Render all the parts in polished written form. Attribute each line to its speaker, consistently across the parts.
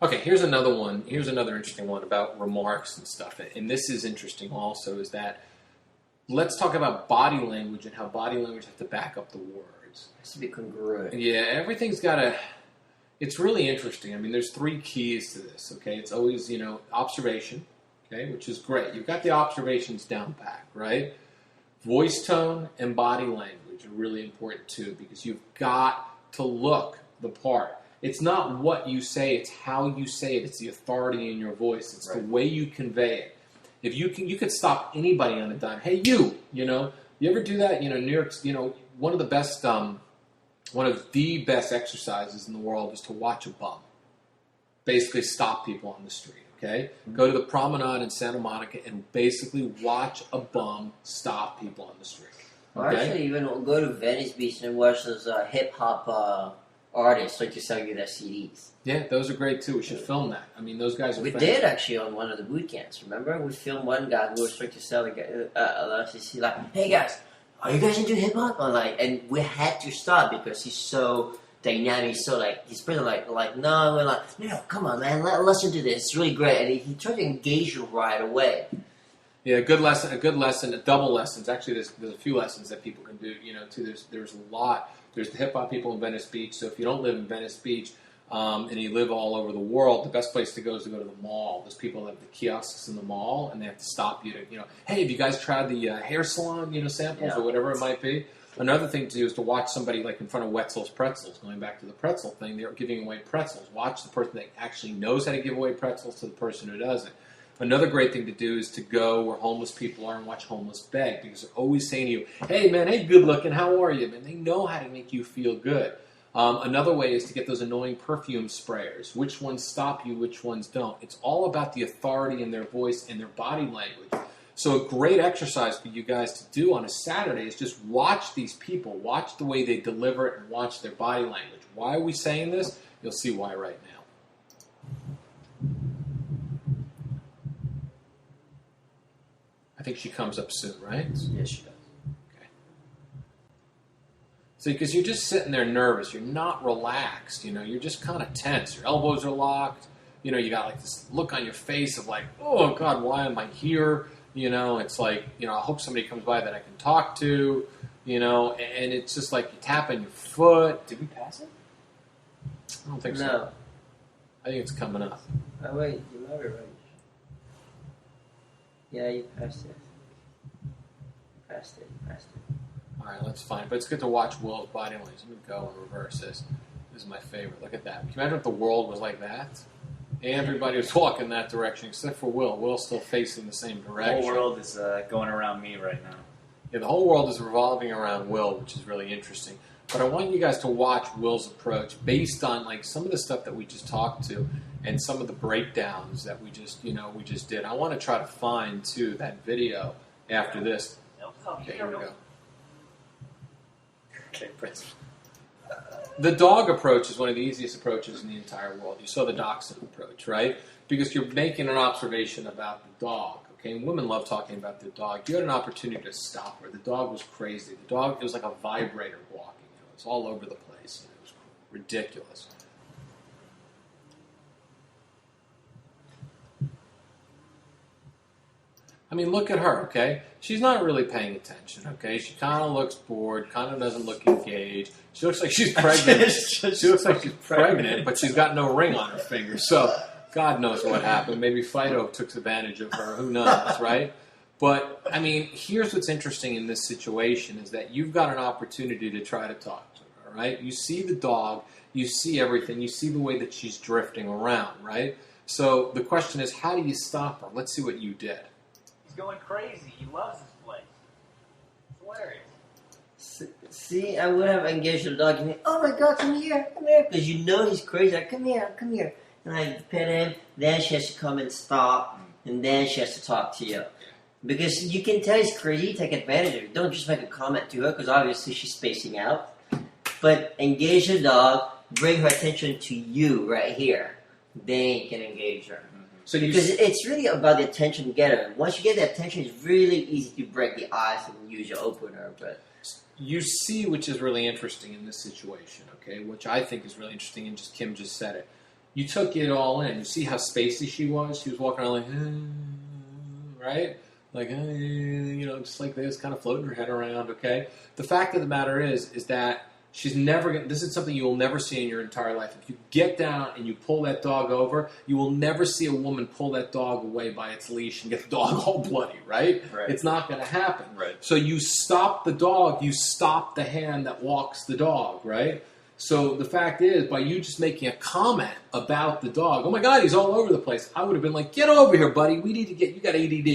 Speaker 1: Okay, here's another one. Here's another interesting one about remarks and stuff. And this is interesting also, is that let's talk about body language and how body language has to back up the words.
Speaker 2: It has to be congruent.
Speaker 1: Yeah, everything's got to... It's really interesting. I mean, there's 3 keys to this, okay? It's always, observation, okay, which is great. You've got the observations down pat, right? Voice tone and body language are really important too, because you've got to look the part. It's not what you say, it's how you say it. It's the authority in your voice. It's the way you convey it. If you could stop anybody on a dime. Hey, you ever do that? New York's, one of the best exercises in the world is to watch a bum. Basically stop people on the street, okay? Mm-hmm. Go to the promenade in Santa Monica and basically watch a bum stop people on the street. Okay?
Speaker 2: Or actually even go to Venice Beach and watch those hip-hop artists like to sell you their CDs.
Speaker 1: Yeah, those are great too. We should film that. I mean, those guys are
Speaker 2: We
Speaker 1: fantastic.
Speaker 2: did actually on one of the boot camps, remember? We filmed one guy who was trying to sell a CD, like, hey guys, are you guys into hip-hop? And we had to stop because he's so dynamic, so he's pretty no, we're like, no, come on man, listen to this, it's really great. And he tried to engage you right away.
Speaker 1: Yeah, a good lesson, a double lessons. Actually, there's a few lessons that people can do, too. There's a lot. There's the hip-hop people in Venice Beach, so if you don't live in Venice Beach and you live all over the world, the best place to go is to go to the mall. There's people that have the kiosks in the mall, and they have to stop you to, hey, have you guys tried the hair salon, samples or whatever it might be? Another thing to do is to watch somebody like in front of Wetzel's Pretzels, going back to the pretzel thing, they're giving away pretzels. Watch the person that actually knows how to give away pretzels to the person who doesn't. Another great thing to do is to go where homeless people are and watch homeless beg, because they're always saying to you, hey man, hey good looking, how are you? Man, they know how to make you feel good. Another way is to get those annoying perfume sprayers. Which ones stop you, which ones don't. It's all about the authority in their voice and their body language. So a great exercise for you guys to do on a Saturday is just watch these people, watch the way they deliver it, and watch their body language. Why are we saying this? You'll see why right now. I think she comes up soon, right?
Speaker 2: Yes, she does.
Speaker 1: Okay. See, because you're just sitting there nervous. You're not relaxed. You're just kind of tense. Your elbows are locked. You got like this look on your face of like, oh, God, why am I here? It's like, I hope somebody comes by that I can talk to, and it's just like you tap on your foot. Did we pass it? I don't think so.
Speaker 2: No.
Speaker 1: I think it's coming up.
Speaker 2: Oh, wait, you might be right. Yeah, you passed it. Passed it.
Speaker 1: All right, that's fine. But it's good to watch Will's body language. Let me go and reverse this. This is my favorite. Look at that. Can you imagine if the world was like that? Everybody was walking that direction except for Will. Will's still facing the same direction.
Speaker 3: The whole world is going around me right now.
Speaker 1: Yeah, the whole world is revolving around Will, which is really interesting. But I want you guys to watch Will's approach based on like some of the stuff that we just talked to and some of the breakdowns that we just did. I want to try to find too that video after this. Okay, here we go.
Speaker 3: Okay, Prince.
Speaker 1: The dog approach is one of the easiest approaches in the entire world. You saw the dachshund approach, right? Because you're making an observation about the dog. Okay, and women love talking about the dog. You had an opportunity to stop her. The dog was crazy. The dog, it was like a vibrator walking. It was all over the place. It was ridiculous. I mean, look at her, okay? She's not really paying attention, okay? She kind of looks bored, kind of doesn't look engaged. She looks like she's pregnant. She looks like she's pregnant, but she's got no ring on her finger. So God knows what happened. Maybe Fido took advantage of her. Who knows, right? But, I mean, here's what's interesting in this situation is that you've got an opportunity to try to talk to her, right? You see the dog. You see everything. You see the way that she's drifting around, right? So the question is, how do you stop her? Let's see what you did.
Speaker 3: Going crazy. He loves this place. It's hilarious.
Speaker 2: See, I would have engaged the dog and oh my God, come here, because he's crazy. Like, come here. And I pet him, then she has to come and stop, and then she has to talk to you. Because you can tell he's crazy, take advantage of it. Don't just make a comment to her, because obviously she's spacing out. But engage the dog, bring her attention to you right here. Then you can engage her.
Speaker 1: So
Speaker 2: because it's really about the attention getter. Once you get the attention, it's really easy to break the ice and use your opener. But
Speaker 1: you see, which is really interesting in this situation, okay, which I think is really interesting, and Kim just said it. you took it all in. You see how spacey she was? She was walking around like, right? Like, just like this, kind of floating her head around, okay? The fact of the matter is that she's never going to, this is something you will never see in your entire life. If you get down and you pull that dog over, you will never see a woman pull that dog away by its leash and get the dog all bloody, right? It's not going to happen.
Speaker 4: Right.
Speaker 1: So you stop the dog, you stop the hand that walks the dog, right? So the fact is, by you just making a comment about the dog, oh my God, he's all over the place, I would have been like, get over here, buddy. We need to you got ADD,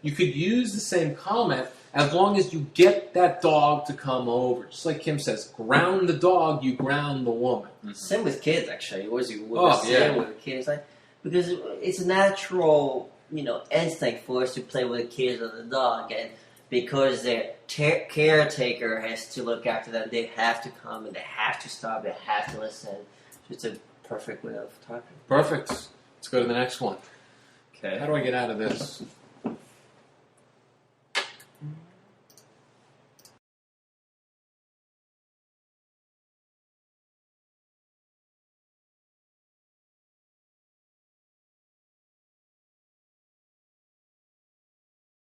Speaker 1: You could use the same comment as long as you get that dog to come over. Just like Kim says, ground the dog, you ground the woman.
Speaker 2: Same with kids, actually. What you
Speaker 1: Oh, yeah.
Speaker 2: with the kids, like, because it's a natural, instinct for us to play with the kids or the dog, and because their caretaker has to look after them, they have to come and they have to stop, they have to listen. It's a perfect way of talking.
Speaker 1: Perfect. Let's go to the next one.
Speaker 4: Okay.
Speaker 1: How do I get out of this?